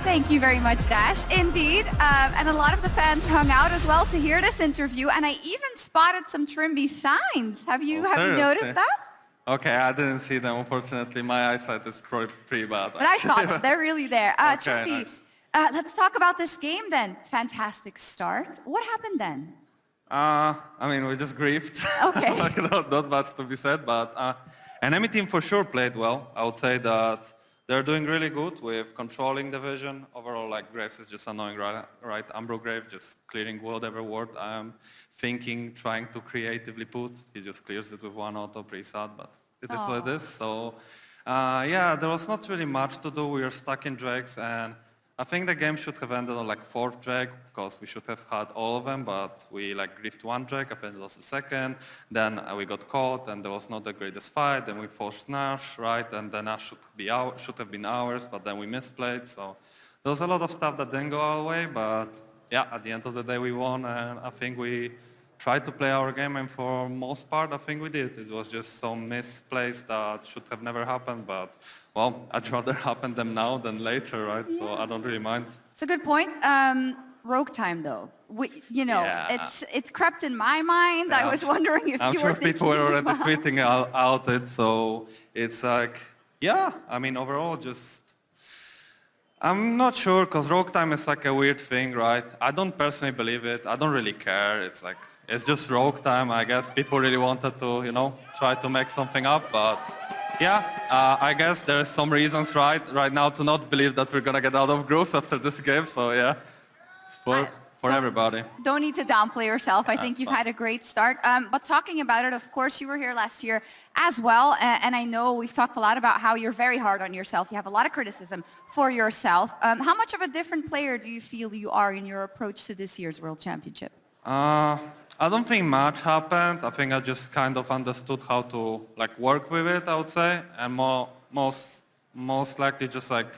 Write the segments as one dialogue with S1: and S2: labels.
S1: Thank you very much, Dash. Indeed. And a lot of the fans hung out as well to hear this interview. And I even spotted some Trymbi signs. Have you noticed that?
S2: Okay, I didn't see them, unfortunately. My eyesight is pretty bad.
S1: But I saw them. They're really there. Trymbi,
S2: nice.
S1: Let's talk about this game then. Fantastic start. What happened then?
S2: I mean, we just griefed.
S1: Okay.
S2: Like, not much to be said, but enemy team for sure played well. I would say that they're doing really good with controlling the vision. Overall, like, Graves is just annoying, right? Umbro Grave just clearing whatever word I'm thinking, trying to creatively put. He just clears it with one auto, pretty sad, but it is what it is. So, yeah, there was not really much to do. We were stuck in Drakes, and I think the game should have ended on like 4th Drake, because we should have had all of them, but we like griefed one Drake, I think it was the second, then we got caught and there was not the greatest fight, then we forced Nash, right, and then Nash should have been ours, but then we misplayed, so there was a lot of stuff that didn't go our way, but yeah, at the end of the day we won, and I think we tried to play our game, and for most part I think we did. It was just some misplays that should have never happened, but well, I'd rather happen them now than later, right? Yeah. So I don't really mind.
S1: It's a good point. Rogue time though. It's crept in my mind. Yeah, I was wondering if you were thinking.
S2: I'm sure people were already tweeting out it, so it's like, yeah, I mean overall just, I'm not sure, because Rogue time is like a weird thing, right? I don't personally believe it. I don't really care. It's like, it's just Rogue time. I guess people really wanted to, try to make something up, but yeah, I guess there's some reasons right now to not believe that we're gonna get out of groups after this game, so yeah, for everybody.
S1: Don't need to downplay yourself. I think you've had a great start. But talking about it, of course, you were here last year as well. And I know we've talked a lot about how you're very hard on yourself. You have a lot of criticism for yourself. How much of a different player do you feel you are in your approach to this year's World Championship?
S2: I don't think much happened. I think I just kind of understood how to like work with it, I would say. And most likely just like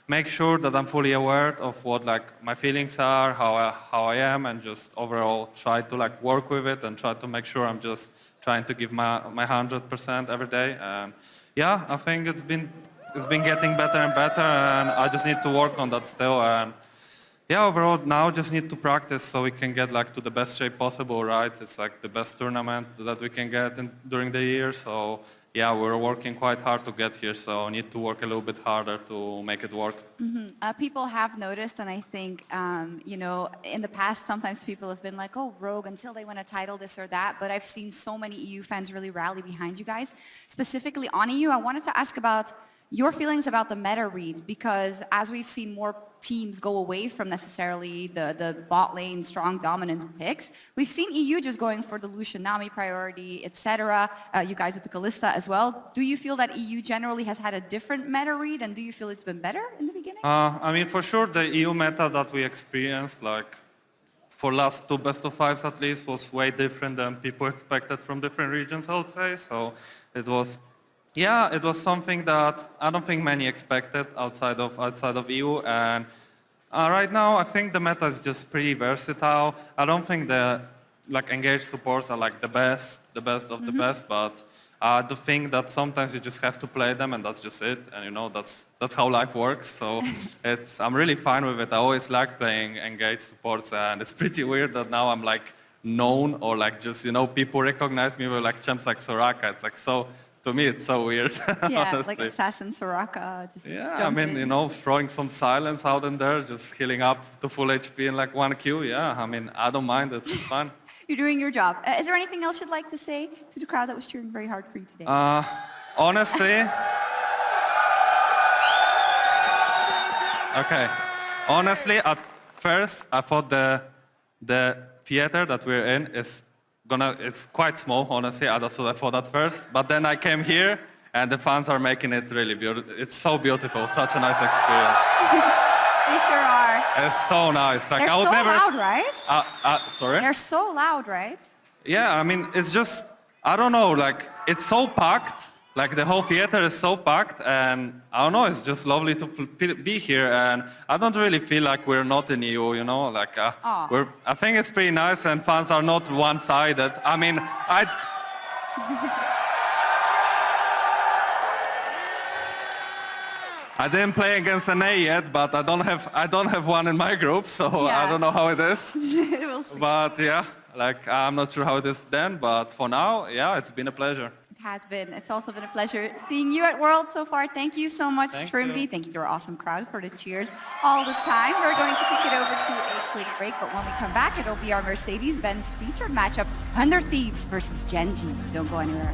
S2: make sure that I'm fully aware of what like my feelings are, how I am, and just overall try to like work with it and try to make sure I'm just trying to give my 100% every day. And yeah, I think it's been getting better and better, and I just need to work on that still. And yeah, overall now just need to practice so we can get like to the best shape possible, right? It's like the best tournament that we can get during the year. So yeah, we're working quite hard to get here, so I need to work a little bit harder to make it work.
S1: Mm-hmm. People have noticed, and I think, in the past, sometimes people have been like, oh, Rogue, until they win a title, this or that, but I've seen so many EU fans really rally behind you guys. Specifically on EU, I wanted to ask about your feelings about the meta read, because as we've seen more teams go away from necessarily the bot lane strong dominant picks, we've seen EU just going for the Lucian Nami priority, etc. You guys with the Kalista as well. Do you feel that EU generally has had a different meta read, and do you feel it's been better in the beginning?
S2: I mean, for sure the EU meta that we experienced, like for last 2 best of 5s at least, was way different than people expected from different regions, I would say. So it was, yeah, it was something that I don't think many expected outside of EU, and right now I think the meta is just pretty versatile. I don't think the like engaged supports are like the best of the best, but I do think that sometimes you just have to play them, and that's just it. And that's how life works. So I'm really fine with it. I always like playing engaged supports, and it's pretty weird that now I'm like known, or like just people recognize me with like champs like Soraka. It's like so. To me, it's so weird.
S1: Yeah,
S2: honestly.
S1: like Assassin Soraka. Just
S2: I mean, throwing some silence out in there, just healing up to full HP in like 1 Q. Yeah, I mean, I don't mind. It's fun.
S1: You're doing your job. Is there anything else you'd like to say to the crowd that was cheering very hard for you today?
S2: Honestly, okay. Honestly, at first, I thought the theater that we're in it's quite small, honestly. That's what I thought at first. But then I came here, and the fans are making it really beautiful. It's so beautiful, such a nice experience.
S1: They sure are.
S2: It's so nice. Like,
S1: They're
S2: I would
S1: so
S2: never.
S1: Loud, right?
S2: Sorry?
S1: They're so loud, right?
S2: Yeah, I mean, it's just, I don't know, like, it's so packed. Like, the whole theater is so packed, and I don't know, it's just lovely to be here, and I don't really feel like we're not in EU, like, I think it's pretty nice, and fans are not one-sided. I mean, I didn't play against an A yet, but I don't have one in my group, so
S1: Yeah.
S2: I don't know how it is.
S1: We'll see.
S2: But yeah, like I'm not sure how it is then, but for now, yeah, it's been a pleasure.
S1: It has been. It's also been a pleasure seeing you at Worlds so far. Thank you so much,
S2: Thank
S1: Trymbi.
S2: you.
S1: Thank you to our awesome crowd for the cheers all the time. We're going to kick it over to a quick break, but when we come back, it'll be our Mercedes-Benz featured matchup, Thunder Thieves versus Gen G. Don't go anywhere.